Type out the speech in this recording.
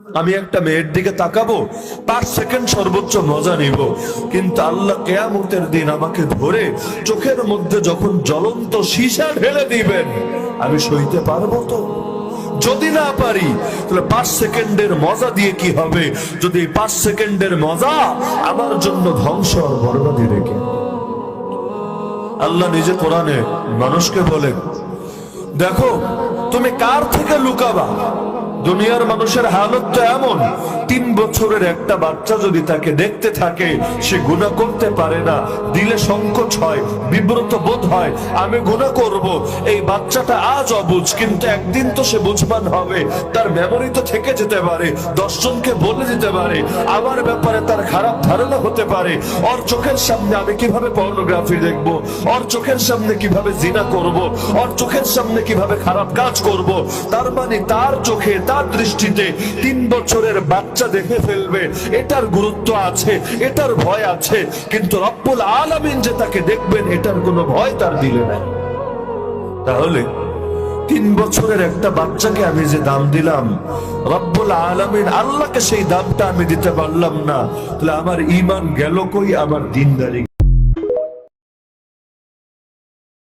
আমি একটা মেয়ের দিকে তাকাবো, 5 সেকেন্ড সর্বোচ্চ মজা নিব, কিন্তু আল্লাহ কিয়ামতের দিন আমাকে ধরে চোখের মধ্যে যখন জ্বলন্ত সীসা ঢেলে দিবেন, আমি সইতে পারবো তো? যদি না পারি তাহলে 5 সেকেন্ডের মজা দিয়ে কি হবে, যদি 5 সেকেন্ডের মজা আমার জন্য ধ্বংস আর বরবাদি রেখে। আল্লাহ নিজে কোরআনে মানুষকে বলেন, দেখো তুমি কার থেকে লুকাবা? দুনিয়ার মানুষের হালত তো এমন, 3 বছরের একটা বাচ্চা যদি তাকে দেখতে থাকে, সে গুনাহ করতে পারে না, দিলে সংকোচ হয়, বিব্রত বোধ হয়, আমি গুনাহ করব। এই বাচ্চাটা আজ অবুঝ, কিন্তু একদিন তো সে বুঝবান হবে, তার মেমোরি তো থেকে যেতে পারে, 10 জনকে বলে দিতে পারে, আমার ব্যাপারে তার খারাপ ধারণা হতে পারে। ওর চোখের সামনে আমি কিভাবে পর্নোগ্রাফি দেখব, ওর চোখের সামনে কিভাবে জিনা করব, ওর চোখের সামনে কিভাবে খারাপ কাজ করব। তার মানে তার চোখে, তার দৃষ্টিতে 3 বছরের বাচ্চা দেখে ফেলবে, এটার গুরুত্ব আছে, এটার ভয় আছে, কিন্তু রব্বুল আলামিন যে তাকে দেখবেন এটার কোনো ভয় তার দিলে নাই। তাহলে 3 বছরের একটা বাচ্চাকে আমি যে দাম দিলাম, রব্বুল আলামিন আল্লাহকে সেই দামটা আমি দিতে পারলাম না, তাহলে আমার ঈমান গেল কই, আমার দ্বীনদারি